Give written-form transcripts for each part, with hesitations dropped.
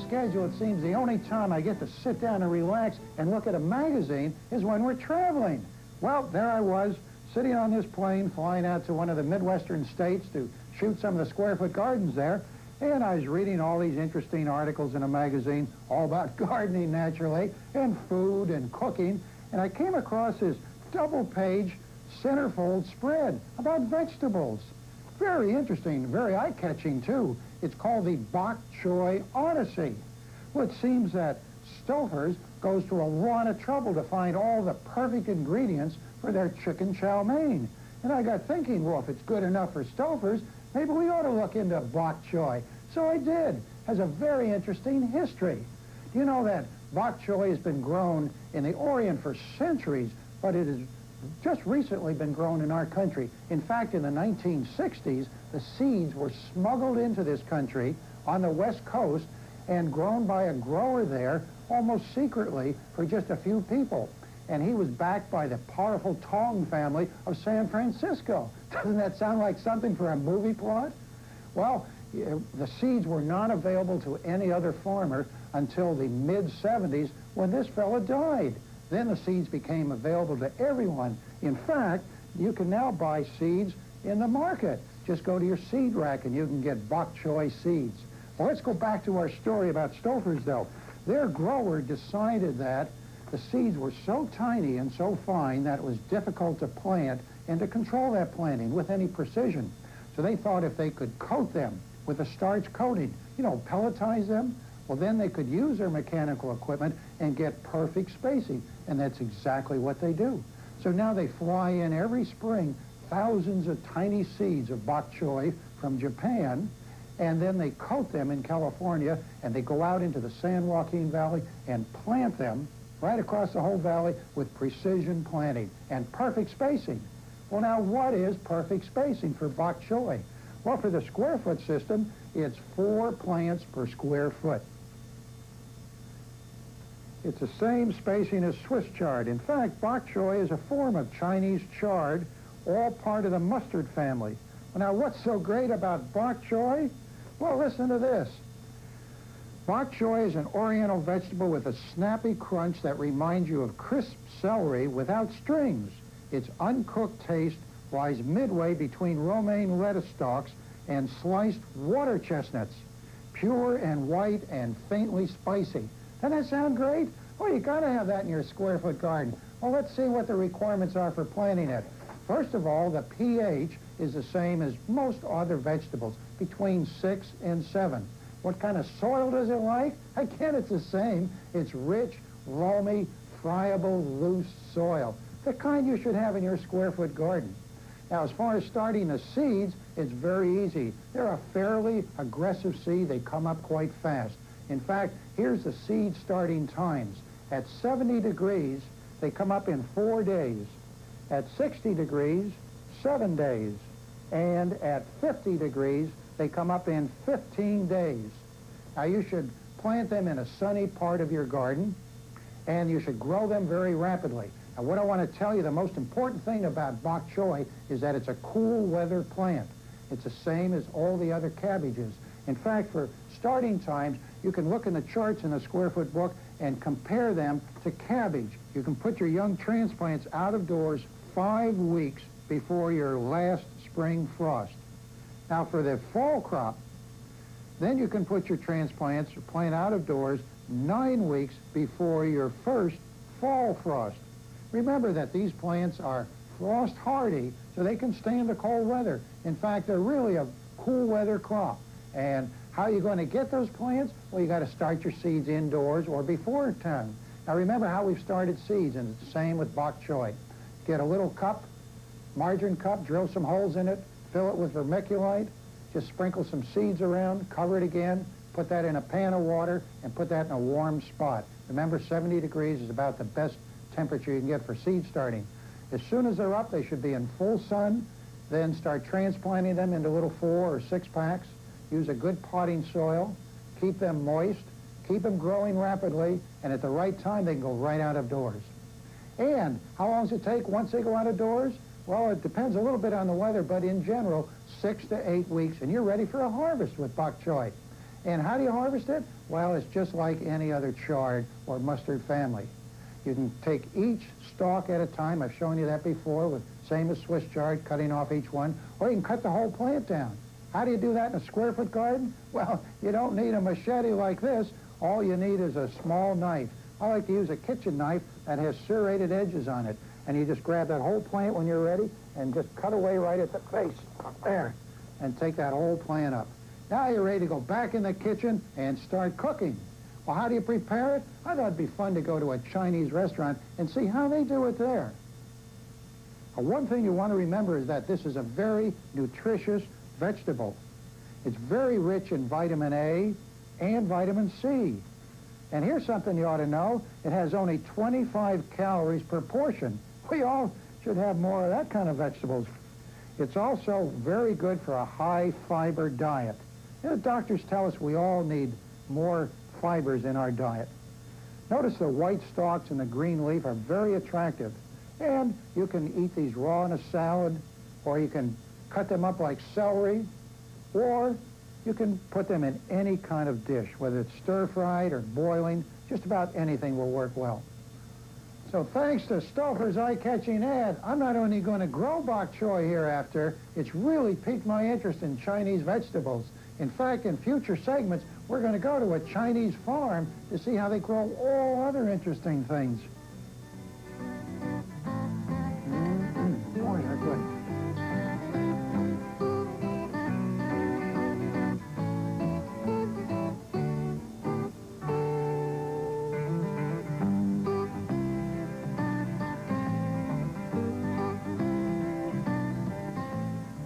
schedule, it seems the only time I get to sit down and relax and look at a magazine is when we're traveling. Well, there I was, sitting on this plane, flying out to one of the Midwestern states to shoot some of the square foot gardens there, and I was reading all these interesting articles in a magazine, all about gardening, naturally, and food and cooking, and I came across this double-page centerfold spread about vegetables. Very interesting, very eye-catching, too. It's called the Bok Choy Odyssey. Well, it seems that Stouffer's goes to a lot of trouble to find all the perfect ingredients for their chicken chow mein. And I got thinking, well, if it's good enough for Stouffer's, maybe we ought to look into Bok Choy. So I did. It has a very interesting history. Do you know that Bok Choy has been grown in the Orient for centuries, but it has just recently been grown in our country. In fact, in the 1960s, the seeds were smuggled into this country on the West Coast and grown by a grower there almost secretly for just a few people. And he was backed by the powerful Tong family of San Francisco. Doesn't that sound like something for a movie plot? Well, the seeds were not available to any other farmer until the mid-70s when this fella died. Then the seeds became available to everyone. In fact, you can now buy seeds in the market. Just go to your seed rack and you can get Bok Choy seeds. Well, let's go back to our story about Stouffer's, though. Their grower decided that the seeds were so tiny and so fine that it was difficult to plant and to control that planting with any precision. So they thought if they could coat them with a starch coating, you know, pelletize them, well, then they could use their mechanical equipment and get perfect spacing, and that's exactly what they do. So now they fly in every spring thousands of tiny seeds of bok choy from Japan, and then they coat them in California, and they go out into the San Joaquin Valley and plant them right across the whole valley with precision planting and perfect spacing. Well, now, what is perfect spacing for bok choy? Well, for the square foot system, it's 4 plants per square foot. It's the same spacing as Swiss chard. In fact, bok choy is a form of Chinese chard, all part of the mustard family. Well, now, what's so great about bok choy? Well, listen to this. Bok choy is an oriental vegetable with a snappy crunch that reminds you of crisp celery without strings. Its uncooked taste lies midway between romaine lettuce stalks and sliced water chestnuts, pure and white and faintly spicy. Doesn't that sound great? Well, you got to have that in your square foot garden. Well, let's see what the requirements are for planting it. First of all, the pH is the same as most other vegetables, between 6 and 7. What kind of soil does it like? Again, it's the same. It's rich, loamy, friable, loose soil, the kind you should have in your square foot garden. Now, as far as starting the seeds, it's very easy. They're a fairly aggressive seed. They come up quite fast. In fact, here's the seed starting times. At 70 degrees, they come up in 4 days. At 60 degrees, 7 days. And at 50 degrees, they come up in 15 days. Now, you should plant them in a sunny part of your garden, and you should grow them very rapidly. Now, what I want to tell you, the most important thing about bok choy is that it's a cool weather plant. It's the same as all the other cabbages. In fact, for starting times, you can look in the charts in the square foot book and compare them to cabbage. You can put your young transplants out of doors 5 weeks before your last spring frost. Now, for the fall crop, then you can put your transplants or plant out of doors 9 weeks before your first fall frost. Remember that these plants are frost hardy, so they can stand the cold weather. In fact, they're really a cool weather crop. And how are you going to get those plants? Well, you got to start your seeds indoors or before time. Now, remember how we've started seeds, and it's the same with bok choy. Get a little cup, margarine cup, drill some holes in it, fill it with vermiculite, just sprinkle some seeds around, cover it again, put that in a pan of water, and put that in a warm spot. Remember, 70 degrees is about the best temperature you can get for seed starting. As soon as they're up, they should be in full sun. Then start transplanting them into little 4 or 6 packs. Use a good potting soil. Keep them moist. Keep them growing rapidly. And at the right time, they can go right out of doors. And how long does it take once they go out of doors? Well, it depends a little bit on the weather, but in general, 6 to 8 weeks, and you're ready for a harvest with bok choy. And how do you harvest it? Well, it's just like any other chard or mustard family. You can take each stalk at a time. I've shown you that before, with same as Swiss chard, cutting off each one. Or you can cut the whole plant down. How do you do that in a square-foot garden? Well, you don't need a machete like this. All you need is a small knife. I like to use a kitchen knife that has serrated edges on it. And you just grab that whole plant when you're ready and just cut away right at the face. There. And take that whole plant up. Now you're ready to go back in the kitchen and start cooking. Well, how do you prepare it? I thought it'd be fun to go to a Chinese restaurant and see how they do it there. One thing you want to remember is that this is a very nutritious vegetable. It's very rich in vitamin A and vitamin C. And here's something you ought to know. It has only 25 calories per portion. We all should have more of that kind of vegetables. It's also very good for a high-fiber diet. You know, doctors tell us we all need more fibers in our diet. Notice the white stalks and the green leaf are very attractive. And you can eat these raw in a salad, or you can cut them up like celery, or you can put them in any kind of dish, whether it's stir-fried or boiling. Just about anything will work well. So thanks to Stouffer's eye-catching ad, I'm not only going to grow bok choy hereafter, it's really piqued my interest in Chinese vegetables. In fact, in future segments, we're going to go to a Chinese farm to see how they grow all other interesting things. Boy, they're good.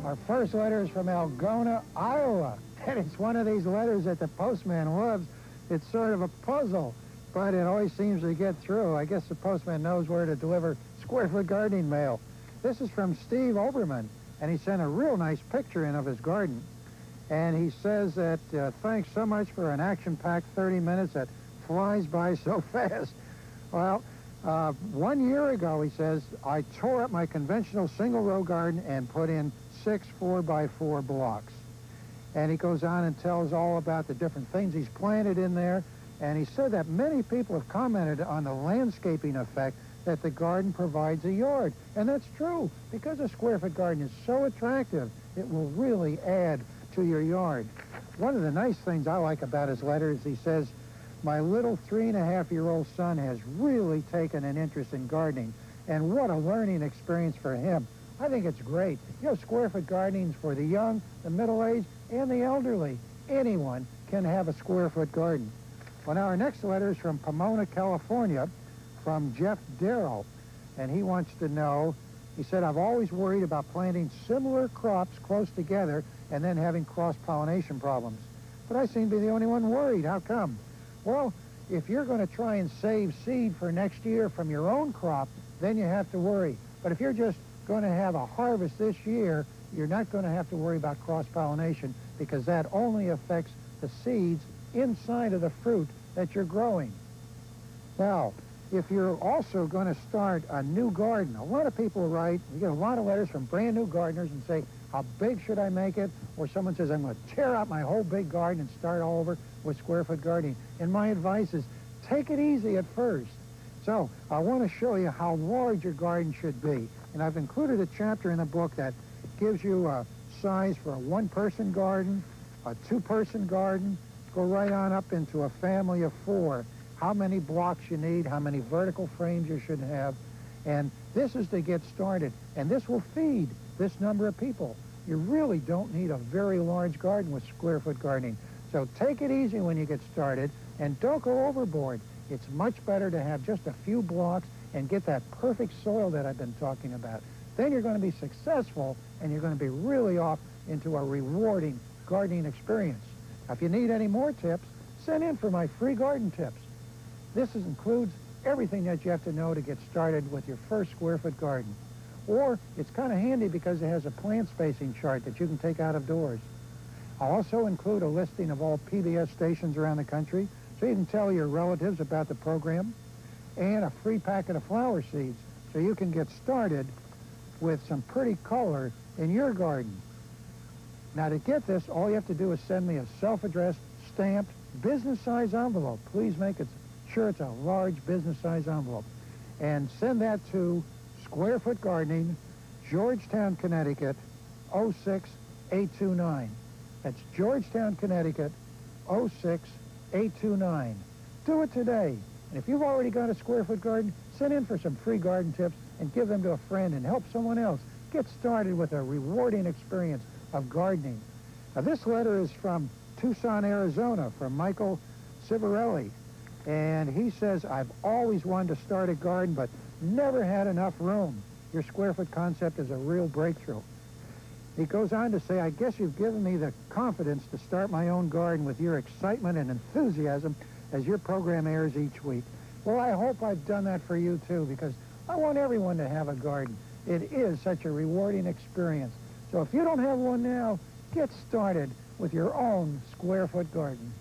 Our first letter is from Algona, Iowa. And it's one of these letters that the postman loves. It's sort of a puzzle, but it always seems to get through. I guess the postman knows where to deliver square-foot gardening mail. This is from Steve Oberman, and he sent a real nice picture in of his garden. And he says that, thanks so much for an action-packed 30 minutes that flies by so fast. Well, 1 year ago, he says, I tore up my conventional single-row garden and put in 6 4x4 blocks. And he goes on and tells all about the different things he's planted in there. And he said that many people have commented on the landscaping effect that the garden provides a yard. And that's true, because a square-foot garden is so attractive, it will really add to your yard. One of the nice things I like about his letter is he says, my little 3.5-year-old son has really taken an interest in gardening, and what a learning experience for him. I think it's great. You know, square-foot gardening is for the young, the middle-aged, and the elderly. Anyone can have a square-foot garden. Well, now our next letter is from Pomona, California, from Jeff Darrow, and he wants to know, he said, I've always worried about planting similar crops close together and then having cross-pollination problems. But I seem to be the only one worried. How come? Well, if you're going to try and save seed for next year from your own crop, then you have to worry. But if you're just going to have a harvest this year, you're not going to have to worry about cross-pollination, because that only affects the seeds inside of the fruit that you're growing. Now, if you're also going to start a new garden, a lot of people write, we get a lot of letters from brand new gardeners and say, how big should I make it? Or someone says, I'm going to tear out my whole big garden and start all over with square-foot gardening. And my advice is, take it easy at first. So I want to show you how large your garden should be. And I've included a chapter in the book that gives you a size for a one-person garden, a two-person garden, go right on up into a family of 4. How many blocks you need, how many vertical frames you should have. And this is to get started. And this will feed this number of people. You really don't need a very large garden with square-foot gardening. So take it easy when you get started, and don't go overboard. It's much better to have just a few blocks and get that perfect soil that I've been talking about. Then you're going to be successful, and you're going to be really off into a rewarding gardening experience. Now, if you need any more tips, send in for my free garden tips. This includes everything that you have to know to get started with your first square-foot garden. Or it's kind of handy because it has a plant spacing chart that you can take out of doors. I'll also include a listing of all PBS stations around the country so you can tell your relatives about the program, and a free packet of flower seeds so you can get started with some pretty color in your garden. Now, to get this, all you have to do is send me a self-addressed stamped business-size envelope. Please make it sure it's a large business-size envelope. And send that to Square Foot Gardening, Georgetown, Connecticut, 06829. That's Georgetown, Connecticut, 06829. Do it today. And if you've already got a Square Foot garden, send in for some free garden tips and give them to a friend and help someone else get started with a rewarding experience of gardening. Now, this letter is from Tucson, Arizona, from Michael Civarelli. And he says, I've always wanted to start a garden, but never had enough room. Your Square Foot concept is a real breakthrough. He goes on to say, I guess you've given me the confidence to start my own garden with your excitement and enthusiasm as your program airs each week. Well, I hope I've done that for you, too, because I want everyone to have a garden. It is such a rewarding experience. So if you don't have one now, get started with your own Square Foot garden.